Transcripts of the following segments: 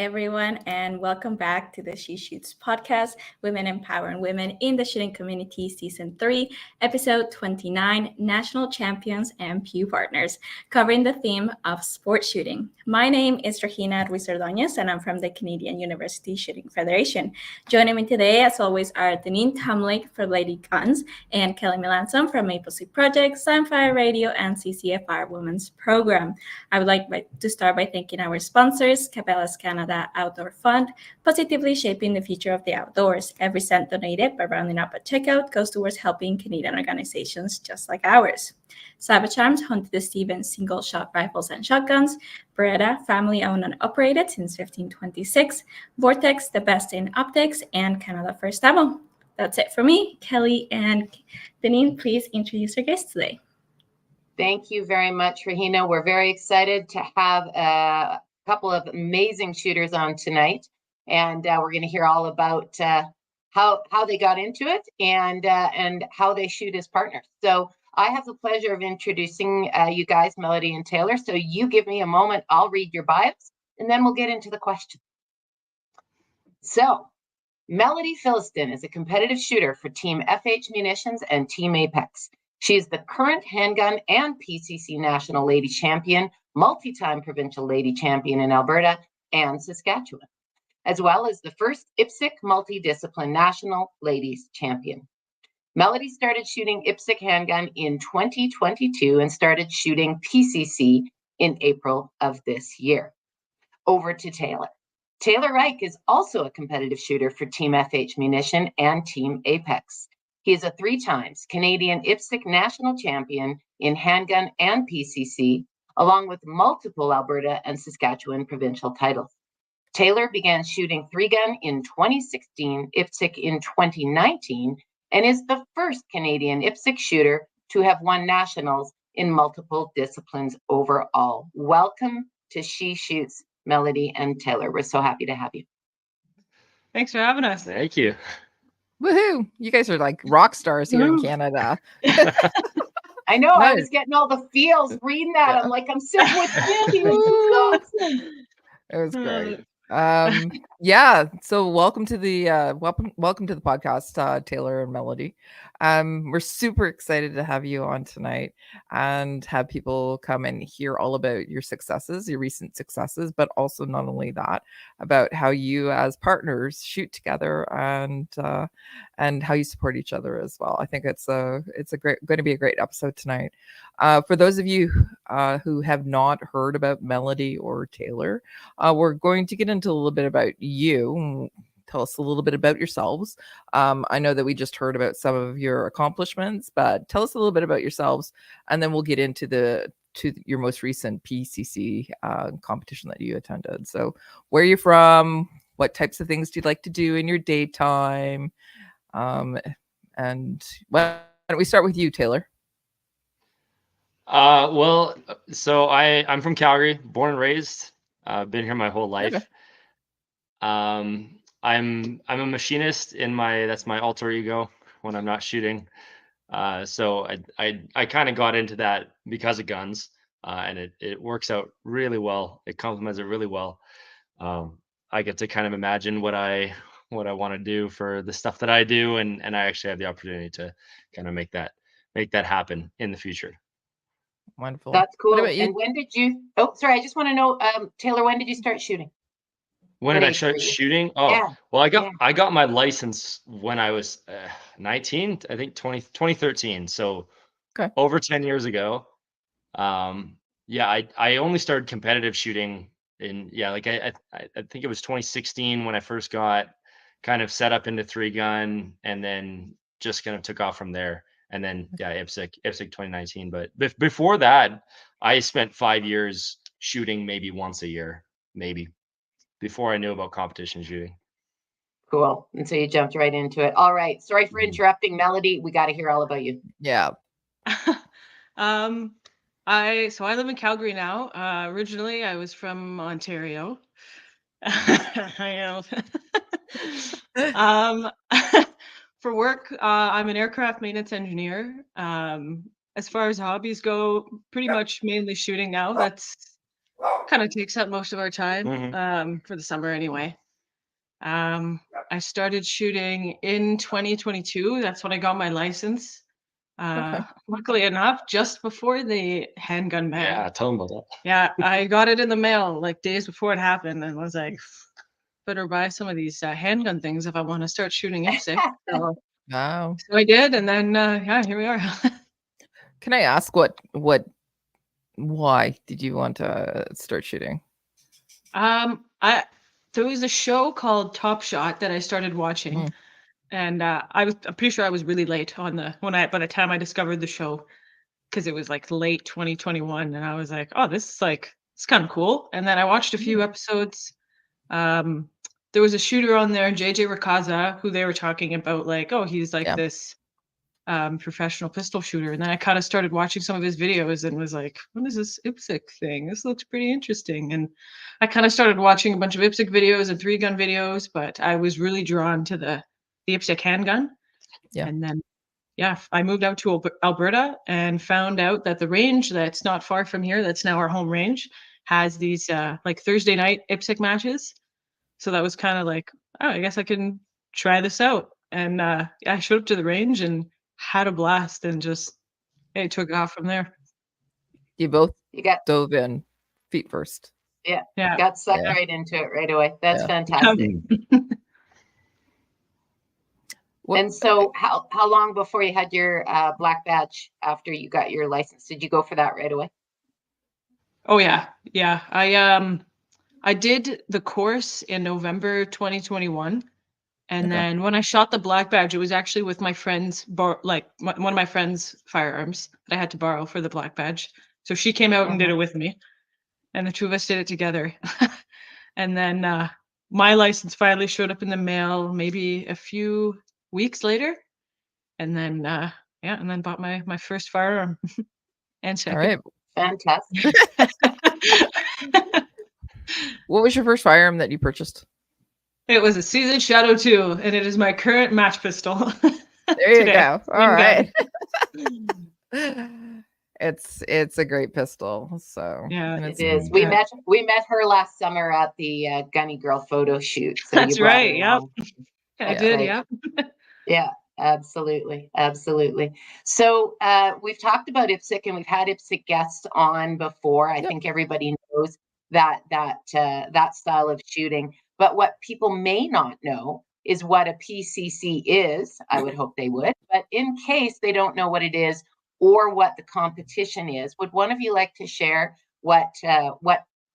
everyone, and welcome back to the She Shoots podcast, Women Empowering Women in the Shooting Community, Season 3, Episode 29, National Champions and Pew Partners, covering the theme of sport shooting. My name is Regina Ruiz-Ordóñez, and I'm from the Canadian University Shooting Federation. Joining me today, as always, are Deneen Tamlik from Lady Guns and Kelly Melanson from Maple Street Project, Sunfire Radio, and CCFR Women's Program. I would like to start by thanking our sponsors, Cabela's Canada Outdoor Fund, positively shaping the future of the outdoors. Every cent donated by rounding up at checkout goes towards helping Canadian organizations just like ours. Savage Arms, home to the Stevens single-shot rifles and shotguns. Beretta, family-owned and operated since 1526. Vortex, the best in optics, and Canada First Ammo. That's it for me. Kelly and Deneen, please introduce our guests today. Thank you very much, Regina. We're very excited to have a couple of amazing shooters on tonight, and we're going to hear all about how they got into it and how they shoot as partners. So I have the pleasure of introducing you guys, Melody and Taylor. So you give me a moment, I'll read your bios, and then we'll get into the questions. So Melody Philistin is a competitive shooter for Team FH Munitions and Team Apex. She is the current handgun and PCC National Lady Champion, multi-time Provincial Lady Champion in Alberta and Saskatchewan, as well as the first IPSC Multidiscipline National Ladies Champion. Melody started shooting IPSC Handgun in 2022 and started shooting PCC in April of this year. Over to Taylor. Taylor Reich is also a competitive shooter for Team FH Munition and Team Apex. He is a 3 times Canadian IPSC National Champion in handgun and PCC, along with multiple Alberta and Saskatchewan provincial titles. Taylor began shooting 3-gun in 2016, IPSC in 2019, and is the first Canadian IPSC shooter to have won nationals in multiple disciplines overall. Welcome to She Shoots, Melody and Taylor. We're so happy to have you. Thanks for having us. Thank you. Woohoo! You guys are like rock stars here in Canada. I know. Nice. I was getting all the feels reading that. Yeah. I'm like, I'm sitting with Andy. This is awesome. It was great. Yeah. So welcome to the welcome to the podcast, Taylor and Melody. We're super excited to have you on tonight and have people come and hear all about your successes, your recent successes, but also not only that, about how you as partners shoot together and how you support each other as well. I think it's going to be a great episode tonight. For those of you who have not heard about Melody or Taylor, we're going to get into a little bit about you. Tell us a little bit about yourselves. I know that we just heard about some of your accomplishments, but tell us a little bit about yourselves, and then we'll get into your most recent PCC competition that you attended. So where are you from? What types of things do you like to do in your daytime? And why don't we start with you, Taylor? Well, so I'm from Calgary, born and raised. I've been here my whole life. Okay. I'm a machinist that's my alter ego when I'm not shooting. So I kind of got into that because of guns, and it works out really well. It complements it really well. I get to kind of imagine what I want to do for the stuff that I do, and I actually have the opportunity to kind of make that happen in the future. Wonderful. That's cool. What about you? And when did you? Oh, sorry. I just want to know, Taylor. When did you start shooting? When did I start shooting? Oh, yeah. Well, I got my license when I was 19. I think 2013. So okay. Over 10 years ago. Yeah, I only started competitive shooting in I think it was 2016 when I first got kind of set up into 3-gun, and then just kind of took off from there. And then IPSC 2019. But before that, I spent 5 years shooting maybe once a year, maybe, before I knew about competition shooting. Cool. And so you jumped right into it. All right. Sorry for interrupting, Melody. We got to hear all about you. Yeah. I live in Calgary now. Originally, I was from Ontario. I know. For work, I'm an aircraft maintenance engineer. As far as hobbies go, pretty much mainly shooting now. That's kind of takes up most of our time Mm-hmm. for the summer anyway. I started shooting in 2022. That's when I got my license. Okay. Luckily enough, just before the handgun ban. Yeah, tell them about that. Yeah, I got it in the mail like days before it happened, and was like, better buy some of these handgun things if I want to start shooting IPSC. So, Wow. so I did, and then yeah, here we are. Can I ask why did you want to start shooting? There was a show called Top Shot that I started watching, and I'm pretty sure I was really late on by the time I discovered the show, because it was like late 2021, and I was like, oh, this is like, it's kind of cool. And then I watched a few episodes. There was a shooter on there, JJ Rakaza, who they were talking about, like, oh, he's like this professional pistol shooter. And then I kind of started watching some of his videos and was like, what is this IPSC thing? This looks pretty interesting. And I kind of started watching a bunch of IPSC videos and 3-gun videos, but I was really drawn to the IPSC handgun. Yeah. And then, yeah, I moved out to Alberta and found out that the range that's not far from here, that's now our home range, has these like Thursday night IPSC matches. So that was kind of like, oh, I guess I can try this out. And yeah, I showed up to the range and had a blast, and just took off from there. You dove in feet first. Yeah. Yeah. Got sucked right into it right away. That's fantastic. And so how long before you had your black badge after you got your license? Did you go for that right away? Oh yeah. Yeah. I did the course in November 2021. And then when I shot the black badge, it was actually with my friend's one of my friend's firearms that I had to borrow for the black badge. So she came out and did it with me, and the two of us did it together. And then my license finally showed up in the mail maybe a few weeks later, and then and then bought my first firearm. And second. All right. Fantastic. What was your first firearm that you purchased? It was a Seasoned Shadow 2, and it is my current match pistol. There you go. All right. It's a great pistol. So yeah, it is. We met her last summer at the Gunny Girl photo shoot. So that's right. Yep. I did. Right. Yeah. Yeah. Absolutely. So we've talked about IPSC, and we've had IPSC guests on before. I think everybody knows that style of shooting. But what people may not know is what a PCC is. I would hope they would. But in case they don't know what it is or what the competition is, would one of you like to share what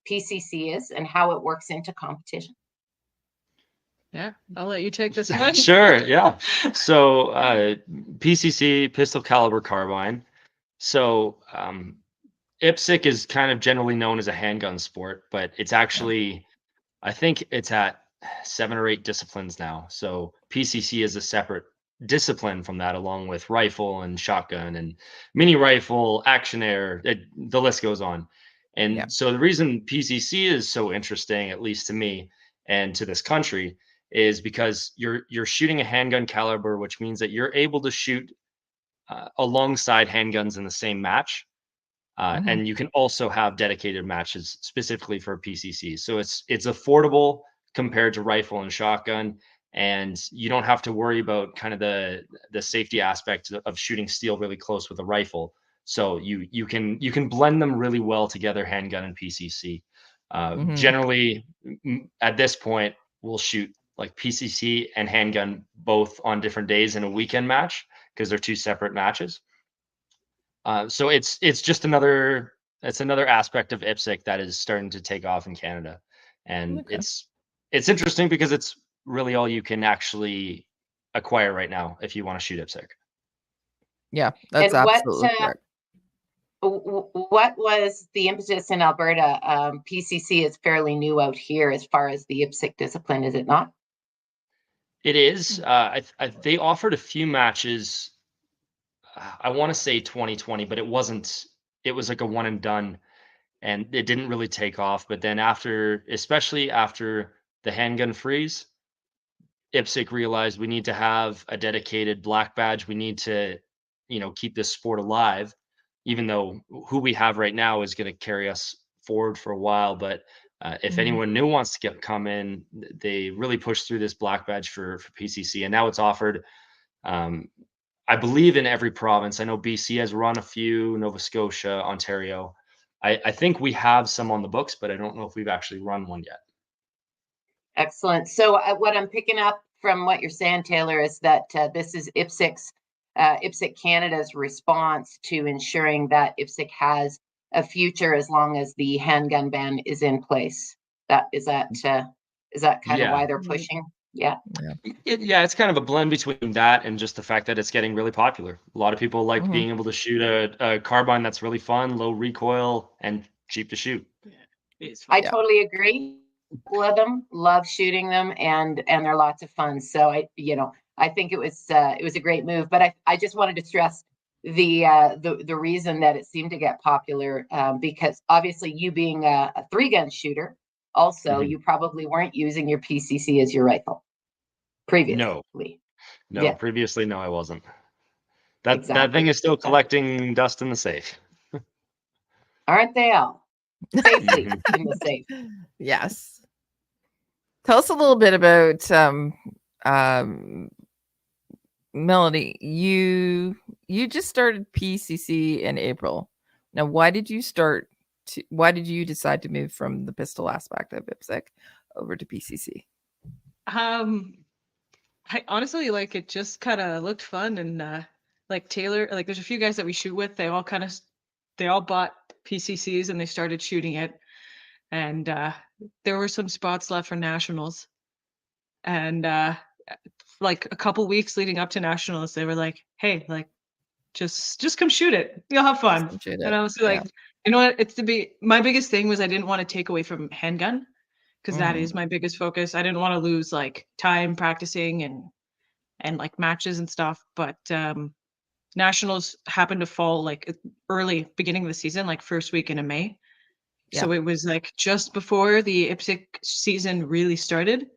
PCC is and how it works into competition? Yeah, I'll let you take this one. Sure, yeah. So PCC, pistol caliber carbine. So IPSC is kind of generally known as a handgun sport, but it's actually, I think it's at 7 or 8 disciplines now. So PCC is a separate discipline from that, along with rifle and shotgun and mini rifle, action air, the list goes on. And so the reason PCC is so interesting, at least to me and to this country, is because you're shooting a handgun caliber, which means that you're able to shoot alongside handguns in the same match. And you can also have dedicated matches specifically for PCC. So it's affordable compared to rifle and shotgun, and you don't have to worry about kind of the safety aspect of shooting steel really close with a rifle. So you can blend them really well together, handgun and PCC. Generally, at this point, we'll shoot like PCC and handgun both on different days in a weekend match because they're 2 separate matches. So it's just another aspect of IPSC that is starting to take off in Canada, and it's interesting because it's really all you can actually acquire right now if you want to shoot IPSC. Yeah, that's absolutely correct. What was the impetus in Alberta? PCC is fairly new out here as far as the IPSC discipline, is it not? It is. They offered a few matches. I want to say 2020, but it wasn't. It was like a one and done, and it didn't really take off. But then especially after the handgun freeze, IPSC realized we need to have a dedicated black badge. We need to, keep this sport alive, even though who we have right now is going to carry us forward for a while, but if anyone new wants to come in, they really push through this black badge for PCC, and now it's offered. I believe in every province. I know BC has run a few, Nova Scotia, Ontario. I think we have some on the books, but I don't know if we've actually run one yet. Excellent. So what I'm picking up from what you're saying, Taylor, is that this is IPSC Canada's response to ensuring that IPSC has a future as long as the handgun ban is in place. Is that kind of why they're pushing? Yeah. It's kind of a blend between that and just the fact that it's getting really popular. A lot of people like being able to shoot a carbine that's really fun, low recoil, and cheap to shoot. I totally agree. Love them, love shooting them, and they're lots of fun. So I think it was a great move. But I just wanted to stress the reason that it seemed to get popular, because obviously you being a 3-gun shooter, also you probably weren't using your PCC as your rifle previously. No, previously no, I wasn't. That thing is still collecting dust in the safe. Aren't they all? Safely in the safe. Yes. Tell us a little bit about Melody. You just started PCC in April. Now, why did you decide to move from the pistol aspect of IPSC over to PCC? I honestly, it just kind of looked fun, and Taylor, there's a few guys that we shoot with. They all bought PCCs and they started shooting it, and there were some spots left for nationals, and a couple weeks leading up to nationals, they were like, "Hey, just come shoot it. You'll have fun." And I was like, you know what? My biggest thing was I didn't want to take away from handgun, because that is my biggest focus. I didn't want to lose time practicing and matches and stuff. But nationals happened to fall early beginning of the season, first weekend in May. Yeah. So it was just before the IPSC season really started.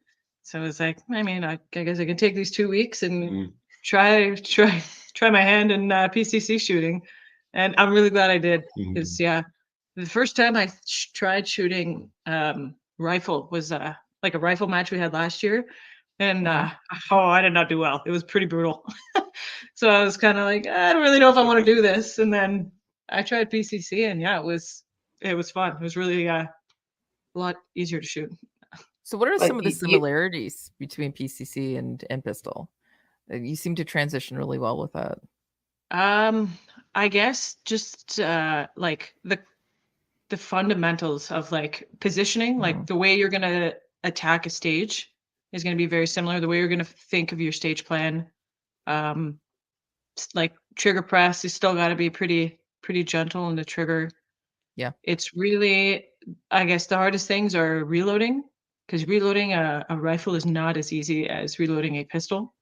So I was like, I guess I can take these 2 weeks and try my hand in PCC shooting. And I'm really glad I did, because the first time I tried shooting rifle was a rifle match we had last year, and I did not do well. It was pretty brutal. So I was kind of I don't really know if I want to do this. And then I tried PCC, and it was fun. It was really a lot easier to shoot. So what are some of the similarities between PCC and pistol? You seem to transition really well with that. I guess just the fundamentals of positioning, the way you're gonna attack a stage is gonna be very similar. The way you're gonna think of your stage plan, trigger press, you still got to be pretty gentle in the trigger. Yeah, it's really, I guess the hardest things are reloading, because reloading a rifle is not as easy as reloading a pistol.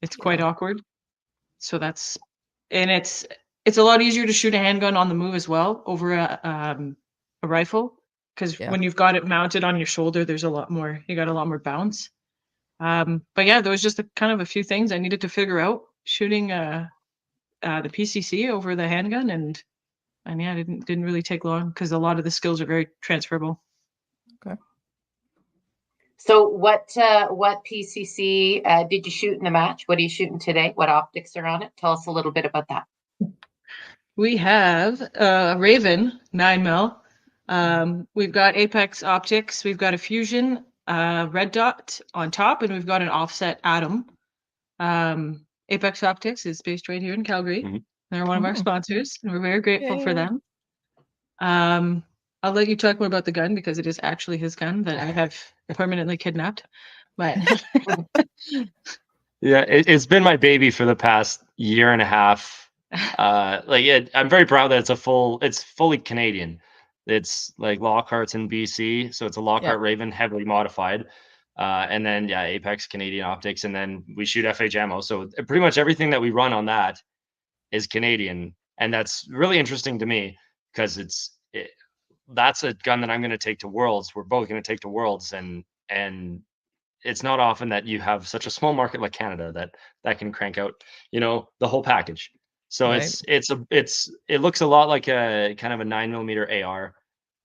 It's quite awkward. So it's a lot easier to shoot a handgun on the move as well over a rifle, because when you've got it mounted on your shoulder, you got a lot more bounce. But there was just a few things I needed to figure out shooting the PCC over the handgun, and it didn't really take long, because a lot of the skills are very transferable. Okay. So what PCC did you shoot in the match? What are you shooting today? What optics are on it? Tell us a little bit about that. We have a Raven 9mm. We've got Apex optics. We've got a Fusion red dot on top, and we've got an offset Atom. Apex Optics is based right here in Calgary. They're one of our sponsors, and we're very grateful for them. I'll let you talk more about the gun, because it is actually his gun that I have permanently kidnapped. But it's been my baby for the past year and a half. I'm very proud that it's fully Canadian. It's Lockhart's in BC, so it's a Lockhart Raven, heavily modified. And then Apex Canadian optics, and then we shoot FH ammo. So pretty much everything that we run on that is Canadian, and that's really interesting to me, because that's a gun that I'm going to take to Worlds. We're both going to take to Worlds, and it's not often that you have such a small market like Canada that can crank out, the whole package. So it looks a lot like a kind of a 9mm AR.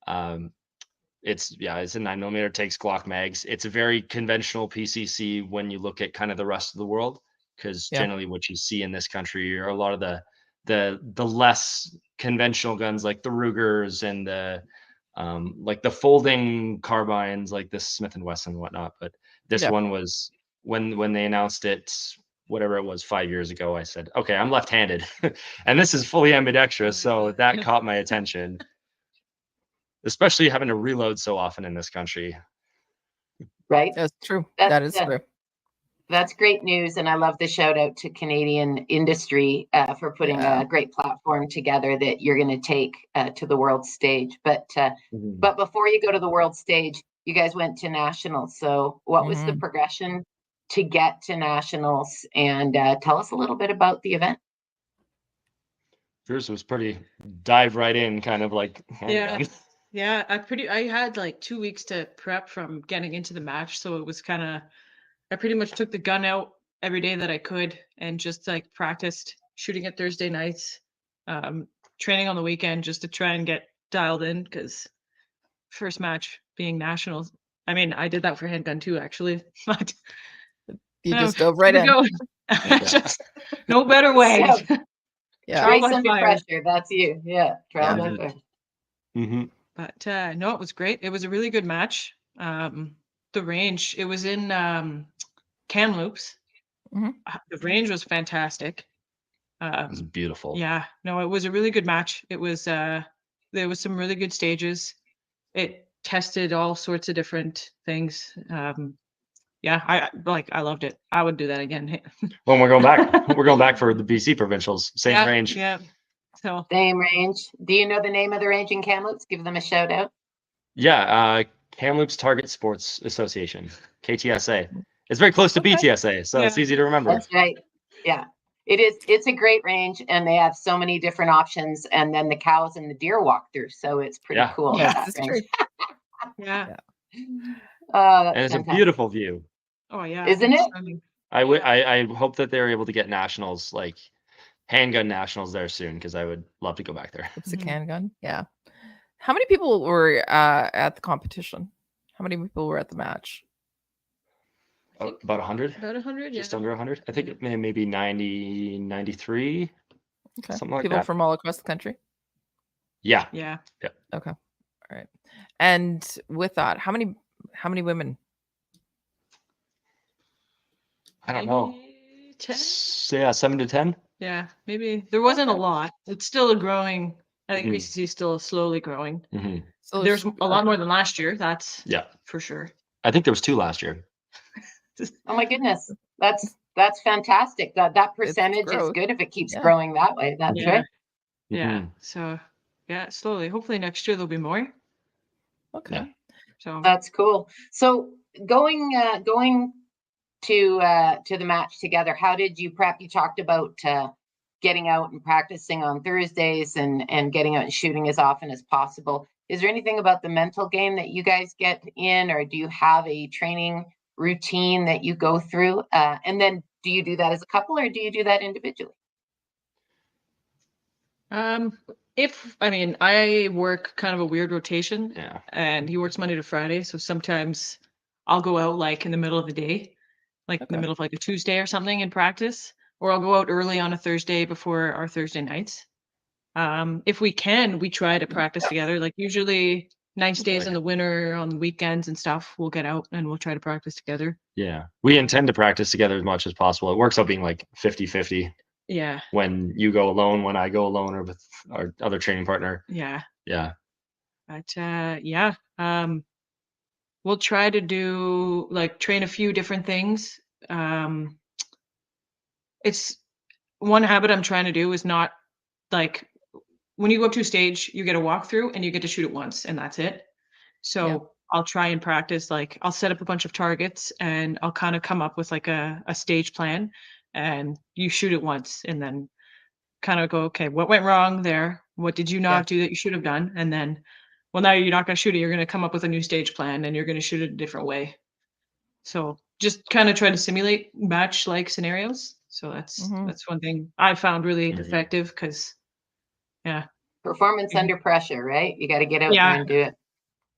It's a 9mm, takes Glock mags. It's a very conventional PCC when you look at kind of the rest of the world, because generally what you see in this country are a lot of the less conventional guns, like the Rugers and the like the folding carbines, like the Smith & Wesson and whatnot. But this one was, when they announced it, whatever it was, 5 years ago, I said, okay, I'm left-handed and this is fully ambidextrous, so that caught my attention. Especially having to reload so often in this country. Right? That's true. That is true. That's great news. And I love the shout out to Canadian industry for putting a great platform together that you're going to take to the world stage. But before you go to the world stage, you guys went to nationals. So what was the progression to get to nationals? And tell us a little bit about the event. Yours was pretty dive right in, kind of like handgun. Yeah, I had like 2 weeks to prep from getting into the match, so it was kind of, I pretty much took the gun out every day that I could and just like practiced shooting it Thursday nights, training on the weekend just to try and get dialed in, because first match being nationals. I mean, I did that for handgun too, actually. But you just dove right in. Just no better way. Trace under pressure. That's you. Yeah. Trial by fire. But no, it was great. It was a really good match. The range, it was in Kamloops. The range was fantastic. It was beautiful. Yeah, no, it was a really good match. It was there was some really good stages. It tested all sorts of different things. I loved it. I would do that again. Well, we're going back. We're going back for the BC provincials. Same range. Yeah. So same range. Do you know the name of the range in Kamloops? Give them a shout out. Yeah, Kamloops Target Sports Association, KTSA. It's very close to BTSA, so it's easy to remember. That's right. Yeah, it is. It's a great range, and they have so many different options. And then the cows and the deer walk through, so it's pretty cool. Yes, it's true. Yeah. And it's a beautiful view. Oh yeah, isn't it? I hope that they're able to get nationals, like handgun nationals, there soon, because I would love to go back there. It's a handgun. Yeah. How many people were at the competition? How many people were at the match? About 100. About 100, just under 100. I think it maybe 90, 93. Okay. Something like people that. From all across the country? Yeah. Okay. All right. And with that, how many women? I don't know. 10? 7 to 10. Yeah, maybe. There wasn't a lot. It's still a growing. I think PCC is still slowly growing. So there's a lot more than last year. That's for sure. I think there was 2 last year. Oh my goodness, that's fantastic. That percentage is good if it keeps growing that way. That's right. Yeah. So slowly. Hopefully next year there'll be more. Okay. Yeah. So that's cool. So going to the match together, how did you prep? You talked about getting out and practicing on Thursdays and getting out and shooting as often as possible. Is there anything about the mental game that you guys get in, or do you have a training routine that you go through? And then do you do that as a couple, or do you do that individually? I work kind of a weird rotation. Yeah. And he works Monday to Friday. So sometimes I'll go out like in the middle of the day, like in the middle of like a Tuesday or something in practice, or I'll go out early on a Thursday before our Thursday nights. If we can, we try to practice together. Like usually nice days in the winter, on the weekends and stuff, we'll get out and we'll try to practice together. Yeah. We intend to practice together as much as possible. It works out being like 50-50. Yeah. When you go alone, when I go alone, or with our other training partner. Yeah. Yeah. But we'll try to do train a few different things. It's one habit I'm trying to do is not like when you go up to a stage, you get a walkthrough and you get to shoot it once and that's it. So I'll try and practice, I'll set up a bunch of targets and I'll kind of come up with like a stage plan, and you shoot it once and then kind of go, okay, what went wrong there? What did you not do that you should have done? And then, well, now you're not going to shoot it. You're going to come up with a new stage plan and you're going to shoot it a different way. So just kind of try to simulate match-like scenarios. So that's one thing I found really effective because, performance under pressure, right? You got to get out there and do it.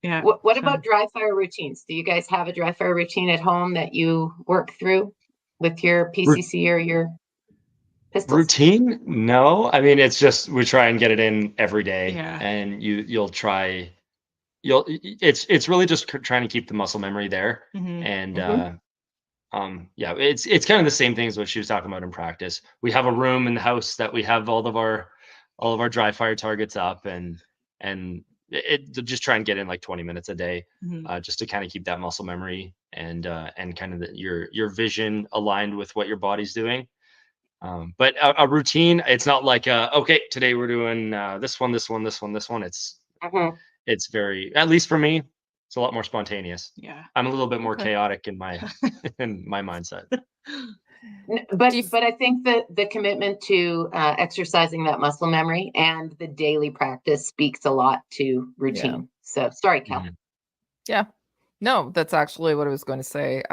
Yeah. What about dry fire routines? Do you guys have a dry fire routine at home that you work through with your PCC or your pistols? Routine? No. I mean, it's just we try and get it in every day, and it's really just trying to keep the muscle memory there, and it's kind of the same thing as what she was talking about in practice. We have a room in the house that we have all of our dry fire targets up, and just try and get in like 20 minutes a day, just to kind of keep that muscle memory and kind of your vision aligned with what your body's doing. But a routine, it's not like okay, today we're doing this one. It's very, at least for me, it's a lot more spontaneous. Yeah, I'm a little bit more chaotic in my mindset. But I think that the commitment to exercising that muscle memory and the daily practice speaks a lot to routine. Yeah. So sorry, Cal. Yeah, no, that's actually what I was going to say.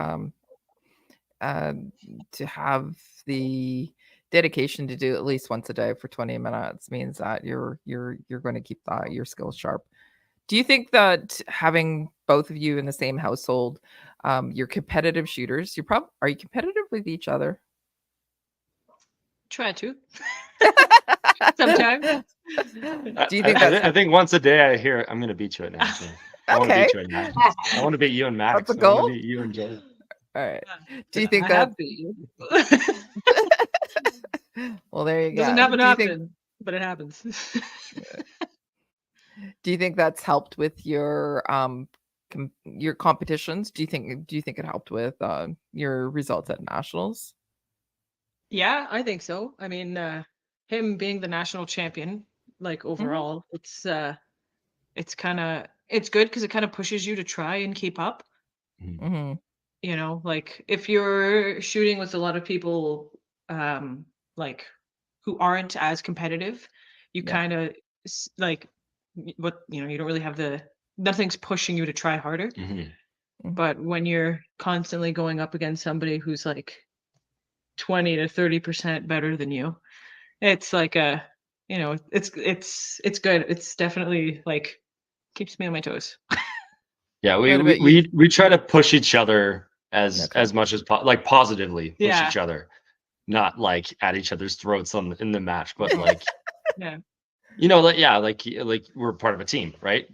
To have the dedication to do at least once a day for 20 minutes means that you're going to keep your skills sharp. Do you think that having both of you in the same household, you're competitive shooters? Are you competitive with each other? Try to. Sometimes. Do you think I think once a day I hear I'm going to beat you at Max. I want to beat you at Max. I want to beat you and Max. That's a goal? I want to beat you and Joe. All right. Do you think that? Well, there you go. Doesn't happen often, but it happens. Do you think that's helped with your competitions? Do you think it helped with your results at nationals? Yeah, I think so. I mean, him being the national champion, like overall, it's good because it kind of pushes you to try and keep up. Mm-hmm. You know, like if you're shooting with a lot of people, like who aren't as competitive, you kind of like you don't really have nothing's pushing you to try harder. But when you're constantly going up against somebody who's like 20 to 30% better than you, it's like it's good. It's definitely like keeps me on my toes. Yeah, we try to push each other as much as positively push each other, not like at each other's throats in the match, but like like we're part of a team, right?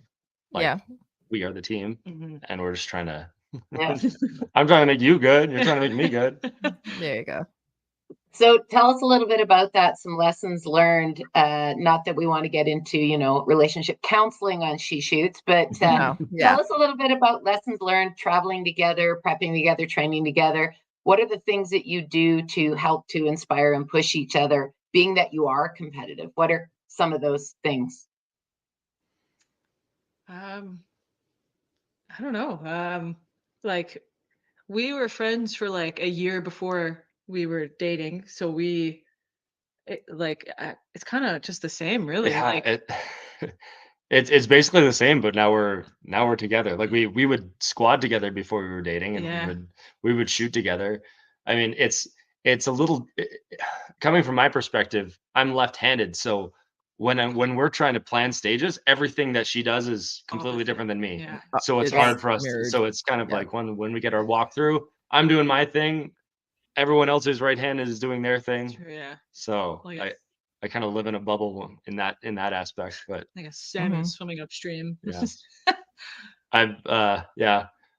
Like, we are the team, and we're just trying to. I'm trying to make you good. You're trying to make me good. There you go. So tell us a little bit about that. Some lessons learned. Not that we want to get into relationship counseling on She Shoots, but tell us a little bit about lessons learned, traveling together, prepping together, training together. What are the things that you do to help to inspire and push each other, being that you are competitive? What are some of those things? I don't know. Like we were friends for like a year before we were dating, so it's kind of just the same, really. Yeah, it's basically the same, but now we're together. Like we would squad together before we were dating, and we would shoot together. I mean, it's a little coming from my perspective. I'm left-handed, so when we're trying to plan stages, everything that she does is completely different than me. Yeah. So it's hard for us. So it's kind of like when we get our walkthrough, I'm doing my thing. Everyone else's right-handed is doing their thing. Yeah. So I kind of live in a bubble in that aspect, but like a salmon swimming upstream. Yeah.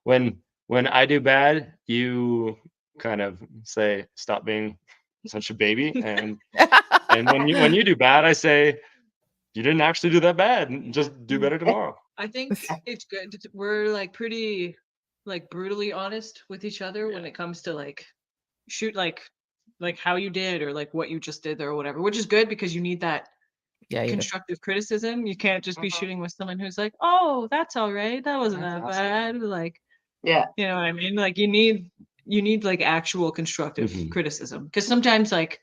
When I do bad, you kind of say, stop being such a baby, and when you do bad, I say, you didn't actually do that bad, just do better tomorrow. I think it's good. We're like pretty like brutally honest with each other when it comes to like shoot like how you did or like what you just did there or whatever, which is good because you need that constructive criticism. You can't just be shooting with someone who's like, oh, that's all right, that wasn't that bad. Like, you know what I mean? Like you need like actual constructive criticism, because sometimes like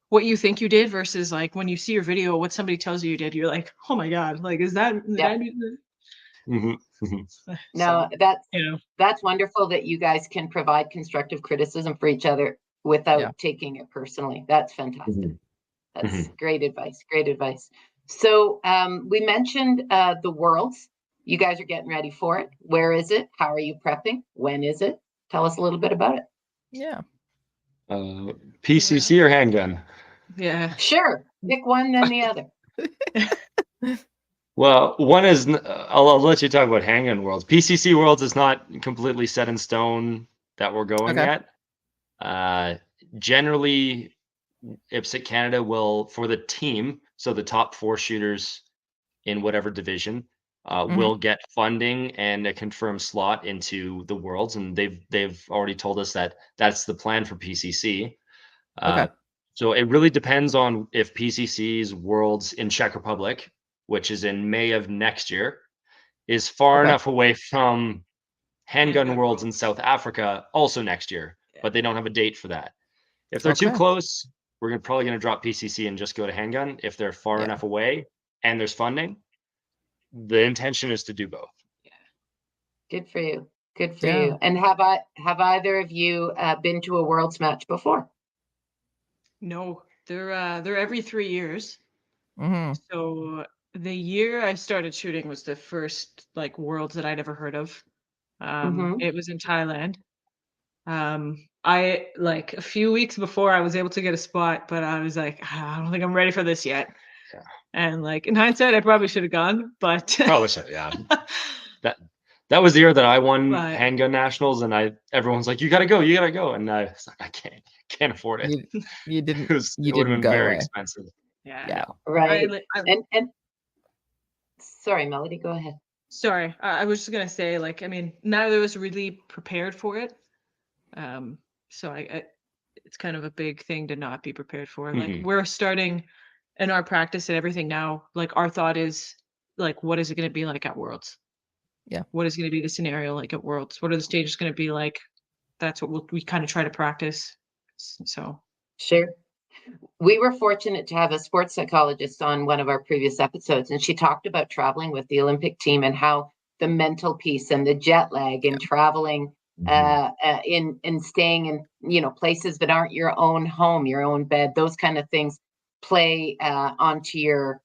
what you think you did versus like when you see your video, what somebody tells you did, you're like, oh my god, like did I do that? No, that's wonderful that you guys can provide constructive criticism for each other without taking it personally. That's fantastic. That's great advice. So we mentioned the Worlds. You guys are getting ready for it. Where is it? How are you prepping? When is it? Tell us a little bit about it. Yeah. PCC or handgun? Yeah. Sure. Pick one, then the other. Well, one is, I'll let you talk about handgun Worlds. PCC Worlds is not completely set in stone that we're going yet. Generally, IPSC Canada will, for the team, so the top 4 shooters in whatever division, will get funding and a confirmed slot into the Worlds, and they've already told us that that's the plan for PCC. So it really depends on if PCC's Worlds in Czech Republic, which is in May of next year, is far enough away from handgun Worlds in South Africa also next year, but they don't have a date for that. If they're too close, we're probably going to drop PCC and just go to handgun. If they're far enough away and there's funding, the intention is to do both. Good for you. Good for you. And have either of you been to a Worlds match before? No, they're every 3 years. Mm-hmm. So the year I started shooting was the first like Worlds that I'd ever heard of. It was in Thailand. I like a few weeks before I was able to get a spot, but I was like, I don't think I'm ready for this yet. Yeah. And like in hindsight, I probably should have gone, but probably should, yeah. That was the year that I won handgun nationals, and everyone's like, you gotta go, and I was like, I can't afford it. You didn't. It would have been very expensive. Yeah. Right. And sorry, Melody, go ahead. Sorry, I was just gonna say, like, I mean, neither of us really prepared for it. So it's kind of a big thing to not be prepared for. Like we're starting in our practice and everything now. Like our thought is, like, what is it going to be like at Worlds? Yeah. What is going to be the scenario like at Worlds? What are the stages going to be like? That's what we kind of try to practice. So. Sure. We were fortunate to have a sports psychologist on one of our previous episodes, and she talked about traveling with the Olympic team and how the mental piece and the jet lag and traveling in staying in places that aren't your own home, your own bed, those kind of things play onto your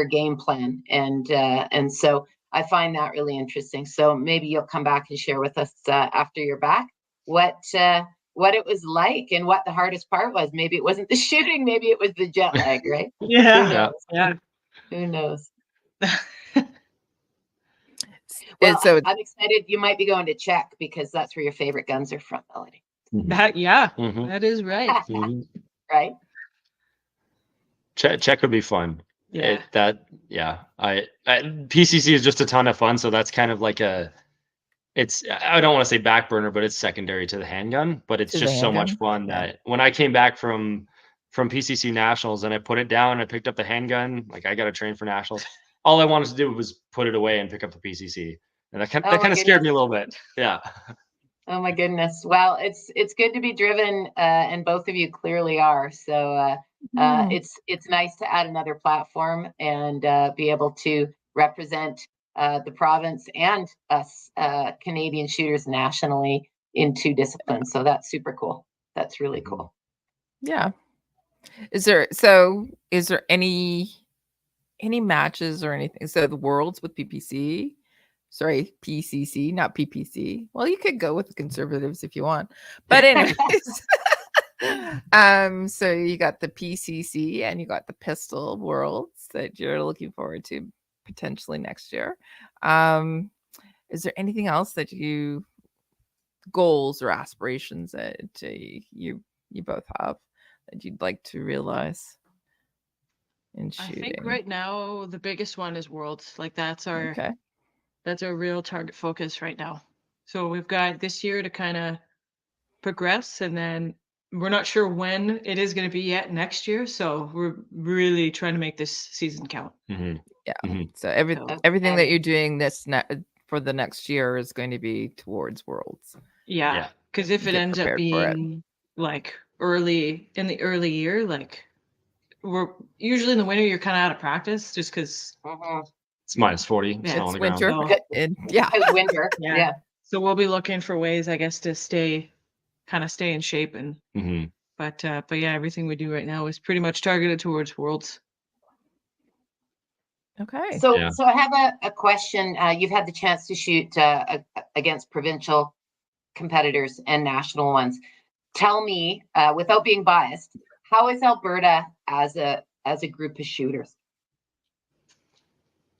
game plan, and so I find that really interesting. So maybe you'll come back and share with us after you're back what it was like and what the hardest part was. Maybe it wasn't the shooting, maybe it was the jet lag, right? Yeah. Who knows? Well, so I'm excited. You might be going to Czech because that's where your favorite guns are from, Melody. That is right. Right. Czech would be fun. Yeah. PCC is just a ton of fun, so that's kind of like I don't want to say back burner, but it's secondary to the handgun. But it's just so much fun that when I came back from PCC Nationals and I put it down, I picked up the handgun. Like I got to train for Nationals. All I wanted to do was put it away and pick up the PCC, and that kind of scared me a little bit. Yeah. Oh my goodness. Well, it's good to be driven, and both of you clearly are. So it's nice to add another platform and be able to represent the province and us Canadian shooters nationally in 2 disciplines. So that's super cool. That's really cool. Yeah. Is there any matches or anything? So the Worlds with PCC, not PPC. Well, you could go with the conservatives if you want, but anyways. So you got the PCC and you got the pistol Worlds that you're looking forward to potentially next year. Is there anything else that goals or aspirations that you both have that you'd like to realize in shooting? I think right now the biggest one is Worlds. Like that's our real target focus right now. So we've got this year to kind of progress, and then we're not sure when it is going to be yet next year. So we're really trying to make this season count. So everything that you're doing for the next year is going to be towards Worlds. Yeah. Because if it ends up being like early year, like we're usually in the winter, you're kind of out of practice just because it's minus 40. Yeah, it's winter. It's winter. Yeah. So we'll be looking for ways, I guess, to stay in shape and but yeah, everything we do right now is pretty much targeted towards Worlds. Okay. So I have a question. You've had the chance to shoot against provincial competitors and national ones. Tell me, without being biased, how is Alberta as a group of shooters?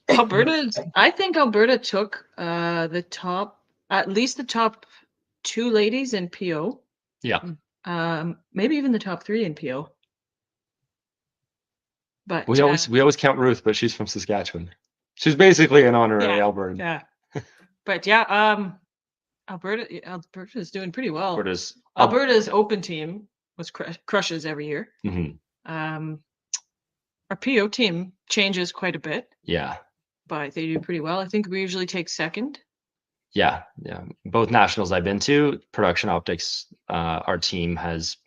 I think Alberta took at least the top 2 ladies in PO. Yeah. Maybe even the top 3 in PO. But we always count Ruth, but she's from Saskatchewan. She's basically an honorary Albertan. Yeah. But yeah, Alberta is doing pretty well. Alberta's open team crushes every year. Mm-hmm. Our PO team changes quite a bit. Yeah. But they do pretty well. I think we usually take second. Yeah. Both nationals I've been to, production optics, our team has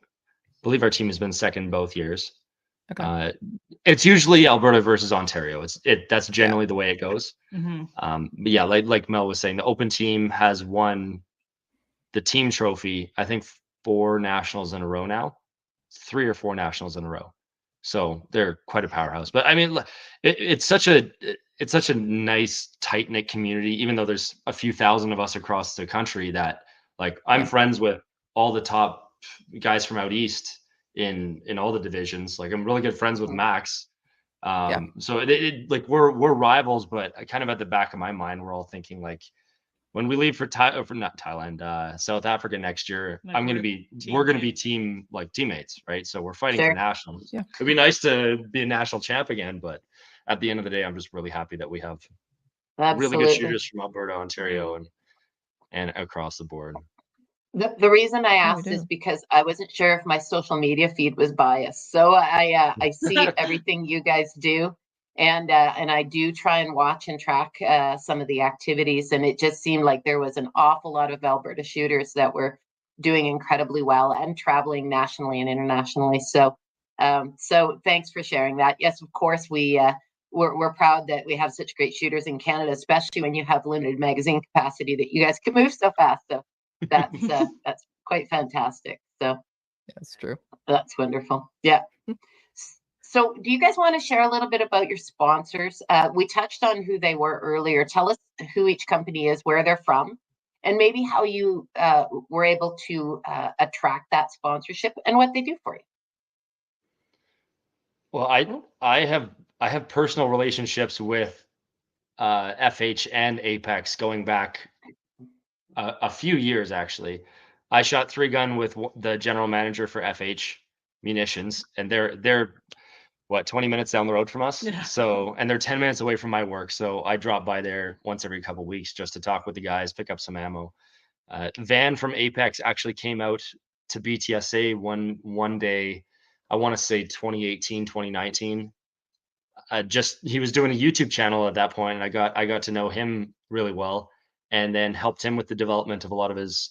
been second both years. Okay. It's usually Alberta versus Ontario. That's generally the way it goes. Mm-hmm. But yeah, like Mel was saying, the open team has won the team trophy, I think 4 nationals in a row now, 3 or 4 nationals in a row. So they're quite a powerhouse. But I mean, it's such a nice, tight knit community. Even though there's a few thousand of us across the country, that like I'm friends with all the top guys from out east in all the divisions. Like I'm really good friends with Max. So like we're rivals, but kind of at the back of my mind, we're all thinking like, when we leave for South Africa next year, we're going to be teammates, right? So we're fighting for nationals. Yeah. It'd be nice to be a national champ again, but at the end of the day, I'm just really happy that we have really good shooters from Alberta, Ontario, and across the board. The reason I asked is because I wasn't sure if my social media feed was biased. So I see everything you guys do. And I do try and watch and track some of the activities, and it just seemed like there was an awful lot of Alberta shooters that were doing incredibly well and traveling nationally and internationally. So thanks for sharing that. Yes, of course, we're proud that we have such great shooters in Canada, especially when you have limited magazine capacity that you guys can move so fast. So that's quite fantastic. So that's true. That's wonderful. Yeah. So do you guys want to share a little bit about your sponsors? We touched on who they were earlier. Tell us who each company is, where they're from, and maybe how you were able to attract that sponsorship and what they do for you. Well, I have personal relationships with FH and Apex going back a few years, actually. I shot 3-gun with the general manager for FH Munitions, and they're 20 minutes down the road from us. Yeah. So, and they're 10 minutes away from my work. So I drop by there once every couple of weeks just to talk with the guys, pick up some ammo. Van from Apex actually came out to BTSA one day, I want to say 2018, 2019. He was doing a YouTube channel at that point, and I got to know him really well, and then helped him with the development of a lot of his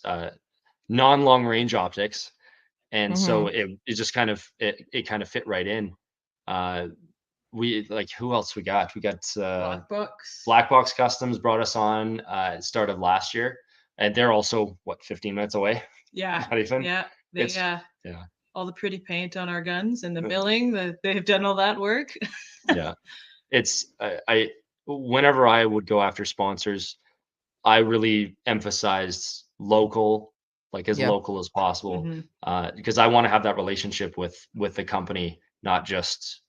non-long range optics. And so it just kind of kind of fit right in. We like, who else we got? We got Black Box Customs brought us on at start of last year, and they're also 15 minutes away. Yeah. Not even. Yeah. All the pretty paint on our guns and the milling, they've done all that work. Yeah. It's I whenever I would go after sponsors, I really emphasized local, like as local as possible, because I want to have that relationship with the company, not just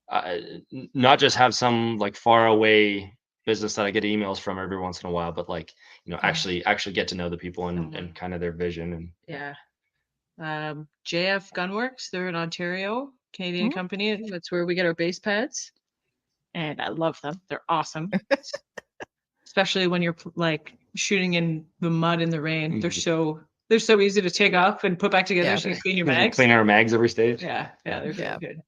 have some like far away business that I get emails from every once in a while, but like, actually get to know the people and kind of their vision. And JF Gunworks, they're in Ontario, Canadian company. That's where we get our base pads, and I love them. They're awesome. Especially when you're like shooting in the mud in the rain. They're so easy to take off and put back together so you can clean your mags. Clean our mags every stage. Yeah, they're very good.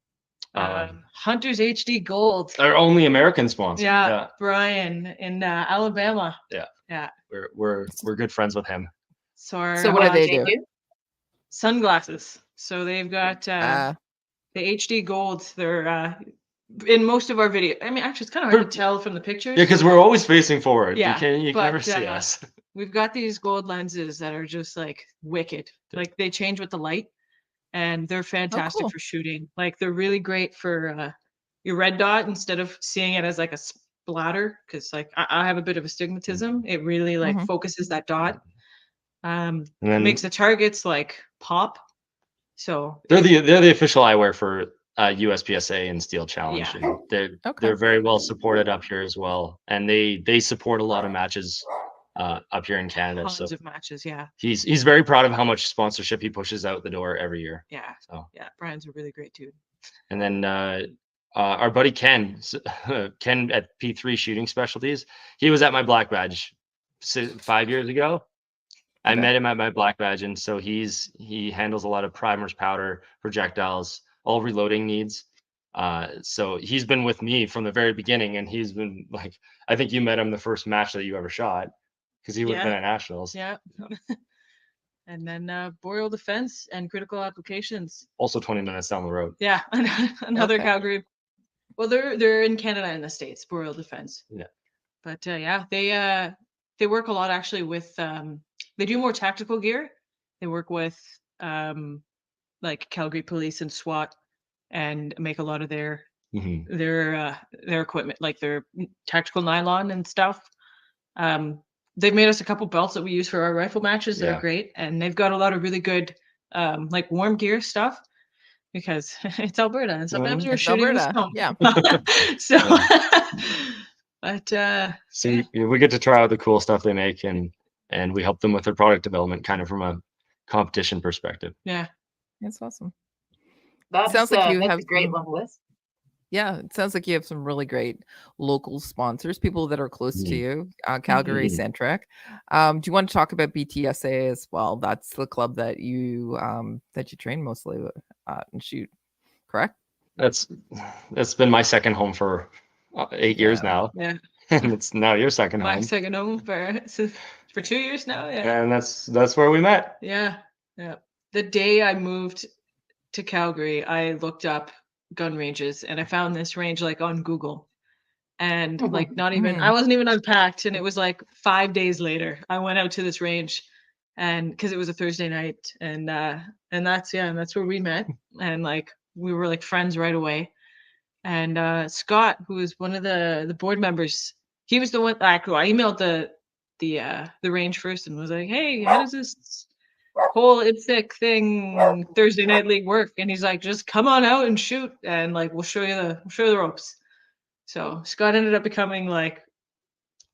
Hunters HD Gold, our only American sponsor. Yeah. Brian in Alabama. Yeah. We're good friends with him. So what do they do? Sunglasses. So they've got the HD Golds. They're in most of our video. I mean, actually, it's kind of hard to tell from the pictures. Yeah, because we're always facing forward. Yeah, you can never see us. We've got these gold lenses that are just like wicked. Like they change with the light, and they're fantastic for shooting. Like they're really great for your red dot instead of seeing it as like a splatter, because like I have a bit of astigmatism. It really like focuses that dot. And then makes the targets like pop. So they're the official eyewear for USPSA and Steel Challenge. Yeah. And they're very well supported up here as well, and they support a lot of matches up here in Canada. Tons of matches, yeah. He's very proud of how much sponsorship he pushes out the door every year. Yeah. So yeah, Brian's a really great dude. And then our buddy Ken at P3 Shooting Specialties, he was at my black badge 5 years ago. I met him at my black badge, and so he handles a lot of primers, powder, projectiles, all reloading needs. So he's been with me from the very beginning, and he's been like, I think you met him the first match that you ever shot, because he would have been at nationals. Yeah. And then Boreal Defense and Critical Applications. Also 20 minutes down the road. Yeah, another Calgary. Well, they're in Canada and the States, Boreal Defense. Yeah. But yeah, they work a lot actually with they do more tactical gear. They work with like Calgary Police and SWAT, and make a lot of their equipment, like their tactical nylon and stuff. They've made us a couple belts that we use for our rifle matches. They're great, and they've got a lot of really good like warm gear stuff, because it's Alberta, and sometimes we're shooting in snow. Yeah. So, but so we get to try out the cool stuff they make, and we help them with their product development, kind of from a competition perspective. Yeah, that's awesome. That sounds like you have a great long list. Yeah, it sounds like you have some really great local sponsors, people that are close to you, Calgary centric. Do you want to talk about BTSA as well? That's the club that you train mostly and shoot, correct? That's been my second home for 8 years now. Yeah. And it's now your second home. My second home for 2 years now. Yeah. And that's where we met. Yeah. Yeah. The day I moved to Calgary, I looked up gun ranges, and I found this range like on Google, and like not even I wasn't even unpacked, and it was like 5 days later I went out to this range, and because it was a Thursday night, and that's where we met, and like we were like friends right away. And Scott, who was one of the board members, he was the one. I emailed the range first and was like, hey, how does this whole IPSC thing Thursday night league work? And he's like, just come on out and shoot, and like we'll show you the ropes. So Scott ended up becoming like,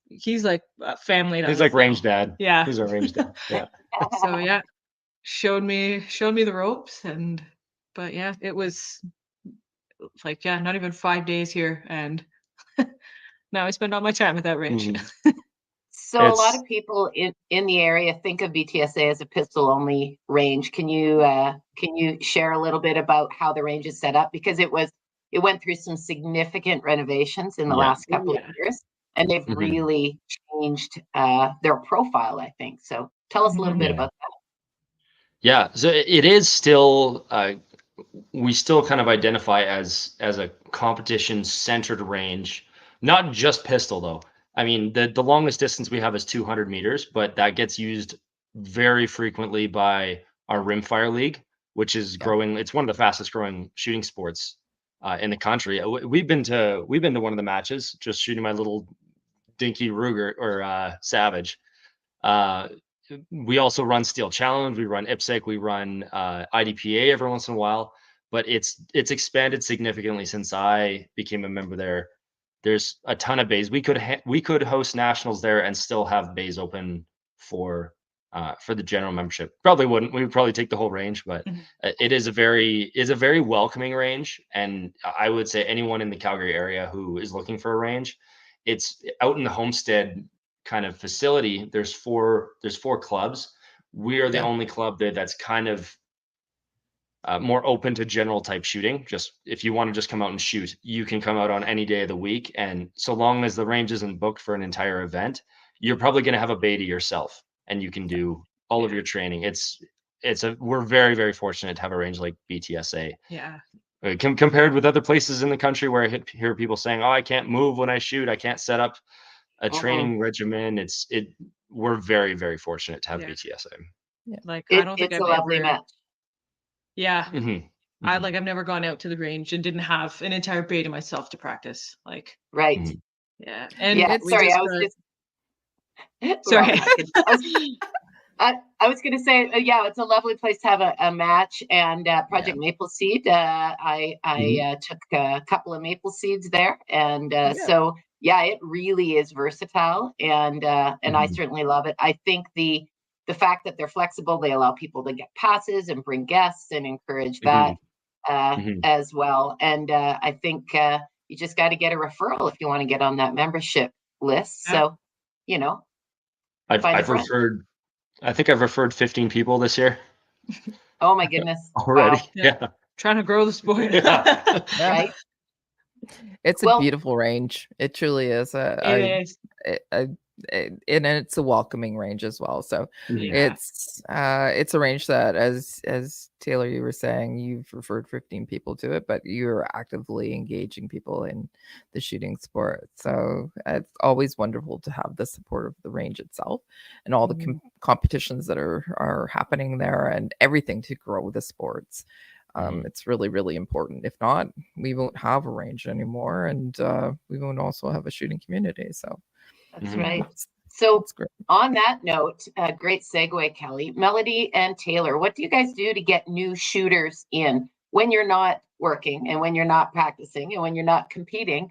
he's like a family. He's like range dad. Yeah, he's a range dad. Yeah. So yeah, showed me the ropes, but yeah, it was like not even 5 days here, and now I spend all my time at that range. So a lot of people in the area think of BTSA as a pistol only range. Can you share a little bit about how the range is set up? Because it went through some significant renovations in the last couple of years, and they've really changed their profile, I think. So tell us a little bit about that. Yeah, so it is still we still kind of identify as a competition centered range, not just pistol though. I mean, the longest distance we have is 200 meters, but that gets used very frequently by our rimfire league, which is growing. It's one of the fastest growing shooting sports in the country. We've been to one of the matches, just shooting my little dinky Ruger or Savage. We also run Steel Challenge, we run IPSC, we run IDPA every once in a while, but it's expanded significantly since I became a member there. There's a ton of bays. We could host nationals there and still have bays open for the general membership. Probably wouldn't. We would probably take the whole range, but it is a very welcoming range. And I would say anyone in the Calgary area who is looking for a range, it's out in the Homestead kind of facility. There's four clubs. We are the only club that's kind of more open to general type shooting. Just if you want to just come out and shoot, you can come out on any day of the week. And so long as the range isn't booked for an entire event, you're probably going to have a bay to yourself and you can do all of your training. We're very, very fortunate to have a range like BTSA. Yeah. Compared with other places in the country where I hear people saying, oh, I can't move when I shoot, I can't set up a training regimen. We're very, very fortunate to have BTSA. Yeah. Like I don't think it's a lovely match. Yeah. I've never gone out to the range and didn't have an entire bay to myself to practice. Like, right. Yeah. And yeah, sorry, I was just sorry. I was going to say, yeah, it's a lovely place to have a match. And Project Maple Seed, I took a couple of maple seeds there, and so yeah, it really is versatile, and I certainly love it. I think the fact that they're flexible, they allow people to get passes and bring guests and encourage that as well. And I think you just got to get a referral if you want to get on that membership list. So, you know, I think I've referred 15 people this year. Oh my goodness. Already. Wow. Yeah. Trying to grow the sport. Right. It's a beautiful range. It truly is. It is. And it's a welcoming range as well. So it's a range that, as Taylor, you were saying, you've referred 15 people to it, but you're actively engaging people in the shooting sport. So it's always wonderful to have the support of the range itself and all the competitions that are happening there and everything to grow the sports. It's really, really important. If not, we won't have a range anymore, and we won't also have a shooting community. So that's right. So on that note, great segue, Kelly. Melody and Taylor, what do you guys do to get new shooters in when you're not working and when you're not practicing and when you're not competing?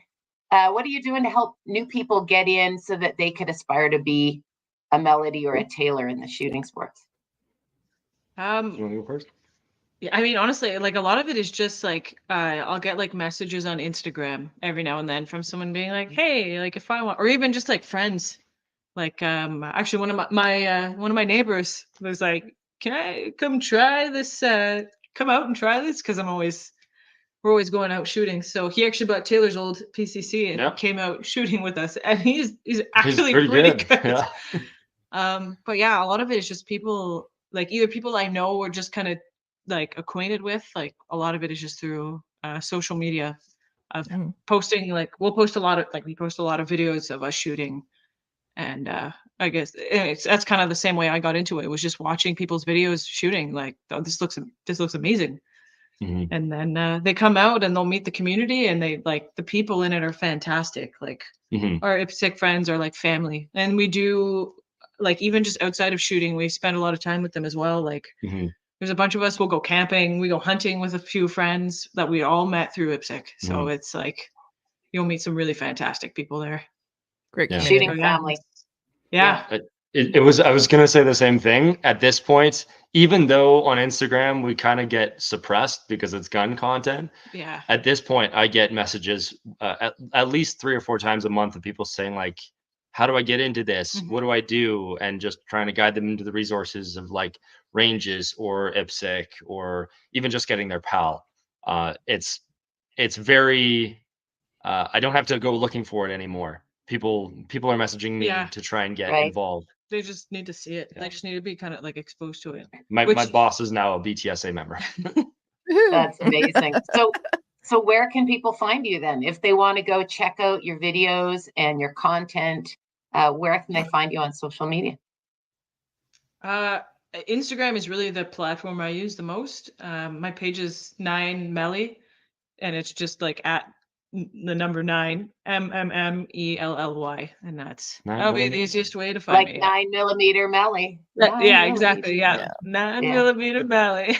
What are you doing to help new people get in so that they could aspire to be a Melody or a Taylor in the shooting sports? You want to go first? Yeah, I mean, honestly, like a lot of it is just like I'll get like messages on Instagram every now and then from someone being like, "Hey, like if I want," or even just like friends. Like actually, one of my neighbors was like, "Can I come try this? Come out and try this?" Because we're always going out shooting. So he actually bought Taylor's old PCC and came out shooting with us, and he's actually pretty good. Yeah. But yeah, a lot of it is just people, like either people I know or just kind of like acquainted with. Like a lot of it is just through social media of posting. Like we post a lot of videos of us shooting, and I guess that's kind of the same way I got into it. It was just watching people's videos shooting. Like, oh, this looks amazing. And then they come out and they'll meet the community, and they like the people in it are fantastic. Like our IPSC friends are like family, and we do like even just outside of shooting, we spend a lot of time with them as well. Like there's a bunch of us, we'll go camping, we go hunting with a few friends that we all met through IPSC. So it's like you'll meet some really fantastic people there. Great shooting family. Yeah. I was going to say the same thing. At this point, even though on Instagram we kind of get suppressed because it's gun content. Yeah. At this point, I get messages at least 3 or 4 times a month of people saying like, "How do I get into this? What do I do?" And just trying to guide them into the resources of like ranges or IPSC or even just getting their PAL. It's very. I don't have to go looking for it anymore. People are messaging me to try and get involved. They just need to see it. They just need to be kind of like exposed to it. My boss is now a BTSA member. That's amazing. So where can people find you then? If they want to go check out your videos and your content, where can they find you on social media? Instagram is really the platform I use the most. My page is 9Melly, and it's just like at the number 9 MMMELLY, and that'll be the easiest way to find me. Like 9mm Melly. Yeah, exactly. Yeah, 9mm Melly.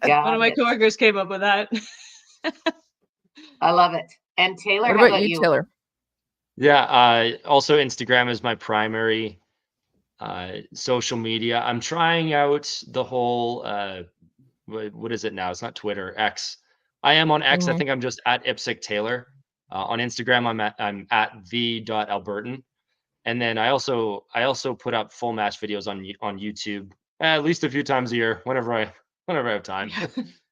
One of my coworkers came up with that. I love it. And Taylor, what about you, Taylor? Yeah, also Instagram is my primary social media. I'm trying out the whole what is it now? It's not Twitter, X. I am on X. I think I'm just at IPSC Taylor. On Instagram, I'm at the.albertan. And then I also put up full match videos on YouTube at least a few times a year whenever I have time.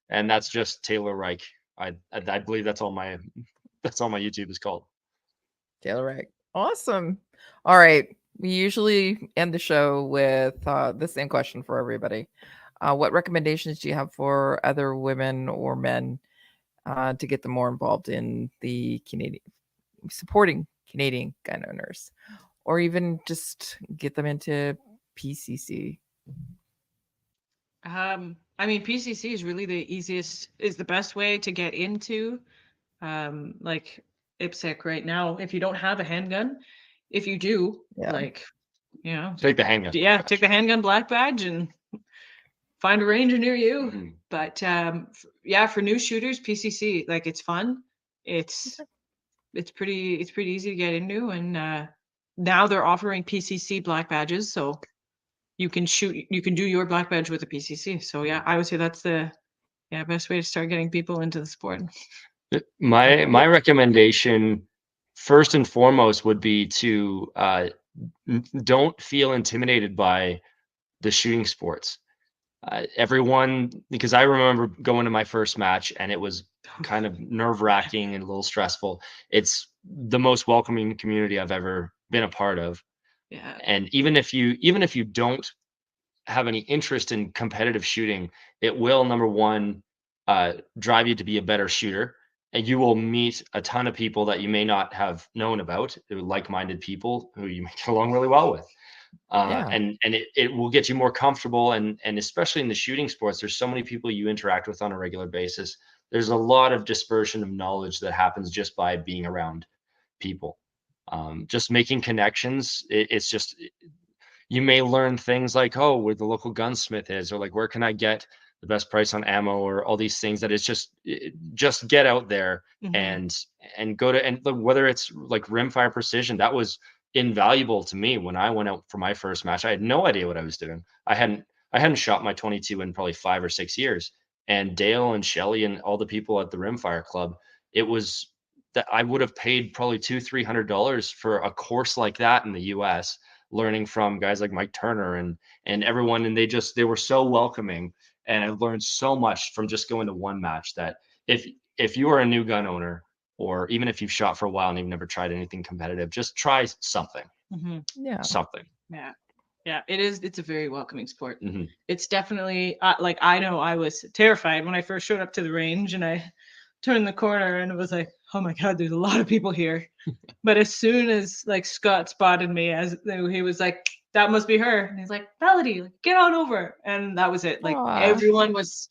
And that's just Taylor Reich. I believe that's all my YouTube is called. Taylor Reich. Awesome. All right. We usually end the show with the same question for everybody. What recommendations do you have for other women or men to get them more involved in the supporting Canadian gun owners, or even just get them into PCC? I mean, PCC is really the best way to get into like IPSC right now. If you don't have a handgun, if you do, like, you know, take the handgun. Yeah, take the handgun black badge and find a ranger near you. Mm-hmm. But yeah, for new shooters, PCC, like, it's fun. It's pretty easy to get into, and now they're offering PCC black badges, so you can do your black badge with a PCC. So yeah, I would say that's the best way to start getting people into the sport. My recommendation, first and foremost, would be to don't feel intimidated by the shooting sports. Everyone, because I remember going to my first match and it was kind of nerve-wracking and a little stressful. It's the most welcoming community I've ever been a part of. Yeah. And even if you don't have any interest in competitive shooting, it will, number one, drive you to be a better shooter, and you will meet a ton of people that you may not have known about, like-minded people who you get along really well with. And it will get you more comfortable, and especially in the shooting sports, there's so many people you interact with on a regular basis. There's a lot of dispersion of knowledge that happens just by being around people. Just making connections. It's just, you may learn things like, oh, where the local gunsmith is, or like, where can I get the best price on ammo, or all these things. That it's just get out there. Mm-hmm. and go to, and whether it's like rimfire precision, that was invaluable to me when I went out for my first match. I had no idea what I was doing. I hadn't shot my 22 in probably 5 or 6 years. And Dale and Shelly and all the people at the Rimfire Club, it was that I would have paid probably $200-300 for a course like that in the US, learning from guys like Mike Turner and everyone. And they were so welcoming. And I learned so much from just going to one match, that if you are a new gun owner, or even if you've shot for a while and you've never tried anything competitive, just try something. Mm-hmm. Yeah. Something. Yeah. Yeah. It's a very welcoming sport. Mm-hmm. It's definitely like, I know I was terrified when I first showed up to the range and I turned the corner and it was like, oh my God, there's a lot of people here. But as soon as like Scott spotted me, he was like, that must be her. And he's like, Melody, get on over. And that was it. Like, everyone was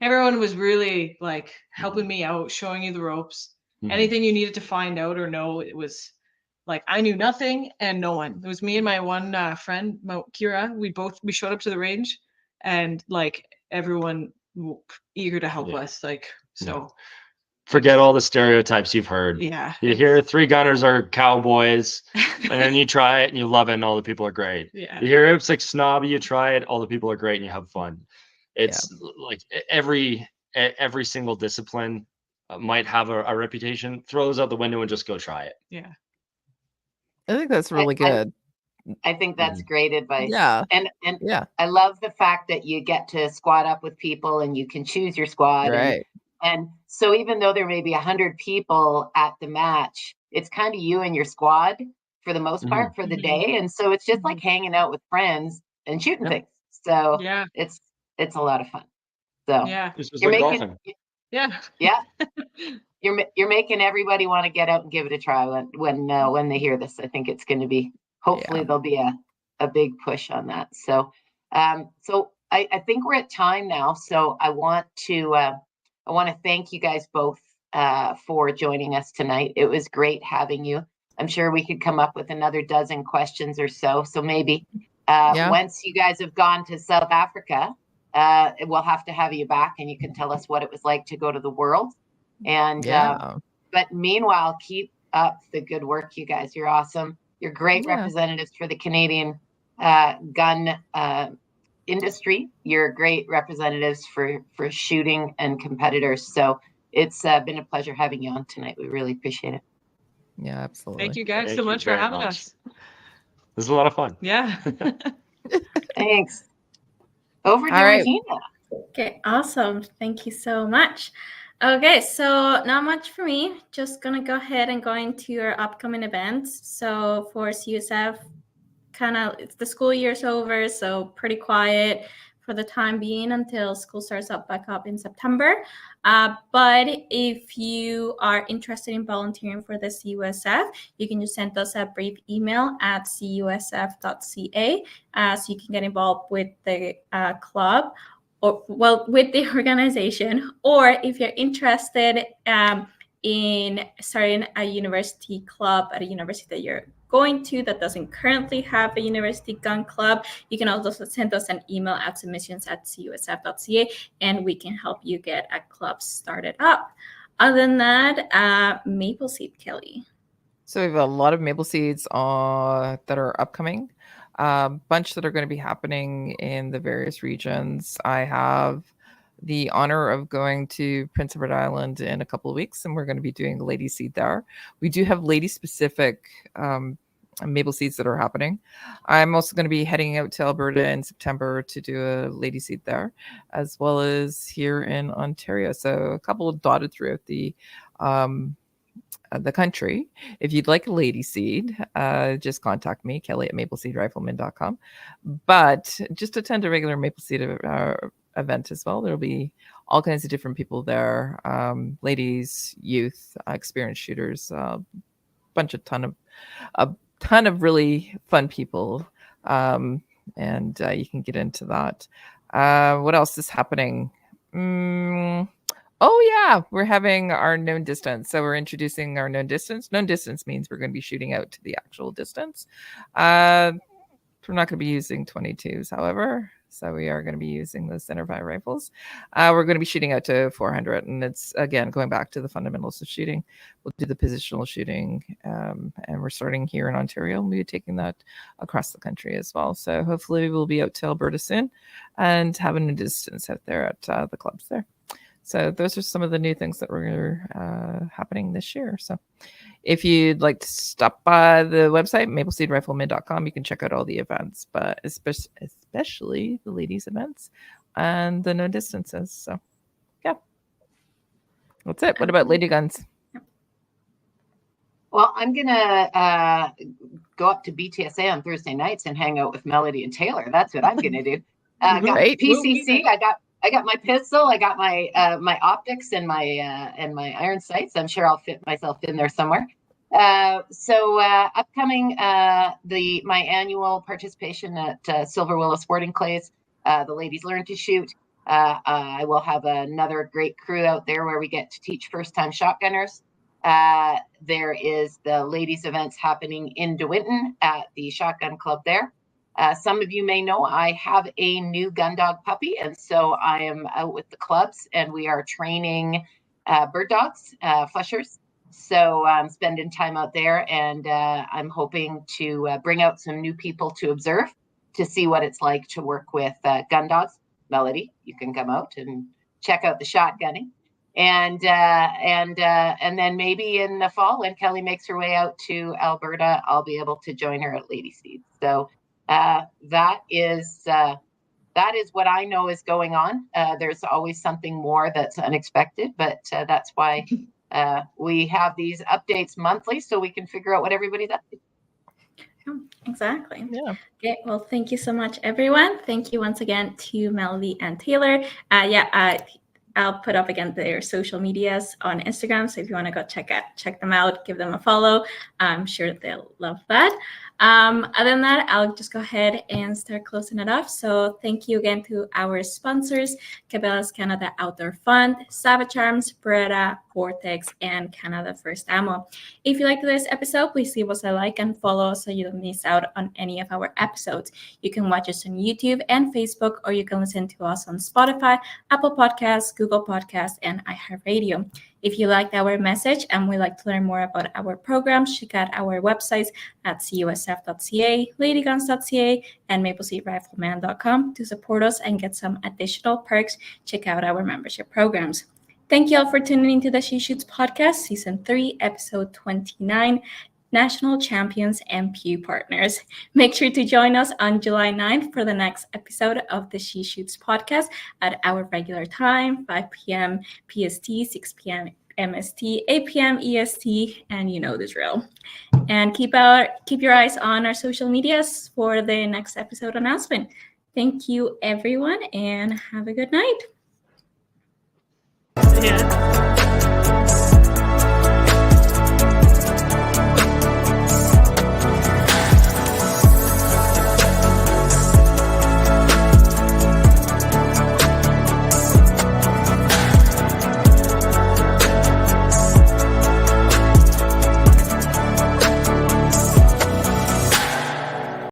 really like helping me out, showing you the ropes. Mm-hmm. Anything you needed to find out or know, it was like, I knew nothing and no one. It was me and my one friend, Kira. We showed up to the range, and like everyone eager to help us. Like, so. Yeah. Forget all the stereotypes you've heard. Yeah. You hear 3 gunners are cowboys, and then you try it and you love it and all the people are great. Yeah. You hear it's like snobby, you try it, all the people are great and you have fun. It's like every single discipline might have a reputation. Throw those out the window and just go try it. Yeah. I think that's really good. I think that's great advice. Yeah. And I love the fact that you get to squad up with people and you can choose your squad. Right. And so even though there may be 100 people at the match, it's kind of you and your squad for the most part for the day. And so it's just like hanging out with friends and shooting things. So it's a lot of fun. So you're making, you're making everybody want to get out and give it a try when they hear this. I think it's going to be, hopefully there'll be a big push on that. So, I think we're at time now. So I want to thank you guys both for joining us tonight. It was great having you. I'm sure we could come up with another dozen questions or so. So maybe once you guys have gone to South Africa, we'll have to have you back and you can tell us what it was like to go to the World. And but meanwhile, keep up the good work, you guys. You're awesome. You're great representatives for the Canadian gun industry. You're great representatives for shooting and competitors. So it's been a pleasure having you on tonight. We really appreciate it. Yeah, absolutely. Thank you guys so much for having us. This is a lot of fun. Yeah. Thanks. Over to Regina. Okay, awesome. Thank you so much. Okay, so not much for me. Just gonna go ahead and go into your upcoming events. So for CUSF, it's the school year's over, so pretty quiet for the time being until school starts back up in September. But if you are interested in volunteering for the CUSF, you can just send us a brief email at cusf.ca so you can get involved with the club. or well, with the organization, or if you're interested in starting a university club at a university that you're going to that doesn't currently have a university gun club, you can also send us an email at submissions@cusf.ca, and we can help you get a club started up. Other than that, maple seed, Kelly. So we have a lot of maple seeds that are upcoming. Bunch that are going to be happening in the various regions. I have the honor of going to Prince Edward Island in a couple of weeks, and we're going to be doing lady seed there. We do have lady specific maple seeds that are happening. I'm also going to be heading out to Alberta in September to do a lady seed there, as well as here in Ontario. So a couple of dotted throughout the country. If you'd like a lady seed, just contact me, Kelly at mapleseedrifleman.com. But just attend a regular maple seed event as well. There'll be all kinds of different people there, ladies, youth, experienced shooters, a ton of really fun people, and you can get into that. What else is happening? Oh yeah, we're having our known distance. So we're introducing our known distance. Known distance means we're going to be shooting out to the actual distance. We're not going to be using 22s, however. So we are going to be using the centerfire rifles. We're going to be shooting out to 400, and it's again going back to the fundamentals of shooting. We'll do the positional shooting, and we're starting here in Ontario. We'll be taking that across the country as well. So hopefully we'll be out to Alberta soon, and having a distance out there at the clubs there. So those are some of the new things that were happening this year. So if you'd like to stop by the website, mapleseedrifleman.com, you can check out all the events, but especially the ladies events and the no distances. So yeah, that's it. What about lady guns? Well, I'm going to go up to BTSA on Thursday nights and hang out with Melody and Taylor. That's what I'm going to do. Got PCC. I got my pistol. I got my my optics and my iron sights. I'm sure I'll fit myself in there somewhere. So upcoming my annual participation at Silver Willow Sporting Clays. The ladies learn to shoot. I will have another great crew out there where we get to teach first-time shotgunners. There is the ladies events happening in DeWinton at the Shotgun Club there. Some of you may know I have a new gun dog puppy, and so I am out with the clubs, and we are training bird dogs, fleshers. So I'm spending time out there, and I'm hoping to bring out some new people to observe, to see what it's like to work with gun dogs. Melody, you can come out and check out the shotgunning. And then maybe in the fall, when Kelly makes her way out to Alberta, I'll be able to join her at Lady Seeds. So that is what I know is going on. There's always something more that's unexpected, but that's why we have these updates monthly, so we can figure out what everybody's up to. Exactly. Yeah. Okay. Well, thank you so much, everyone. Thank you once again to Melody and Taylor. I'll put up again their social medias on Instagram. So if you want to go check them out, give them a follow. I'm sure they'll love that. Other than that, I'll just go ahead and start closing it off. So thank you again to our sponsors, Cabela's Canada Outdoor Fund, Savage Arms, Beretta, Vortex, and Canada First Ammo. If you liked this episode, please leave us a like and follow so you don't miss out on any of our episodes. You can watch us on YouTube and Facebook, or you can listen to us on Spotify, Apple Podcasts, Google Podcasts, and iHeartRadio. If you liked our message and would like to learn more about our programs, check out our websites at cusf.ca, ladyguns.ca, and mapleseedrifleman.com to support us and get some additional perks. Check out our membership programs. Thank you all for tuning into the She Shoots podcast, Season 3, Episode 29, National Champions and Pew Partners. Make sure to join us on July 9th for the next episode of the She Shoots podcast at our regular time, 5 p.m. PST, 6 p.m. MST, 8 p.m. EST, and you know the drill. And keep your eyes on our social medias for the next episode announcement. Thank you, everyone, and have a good night. Yeah.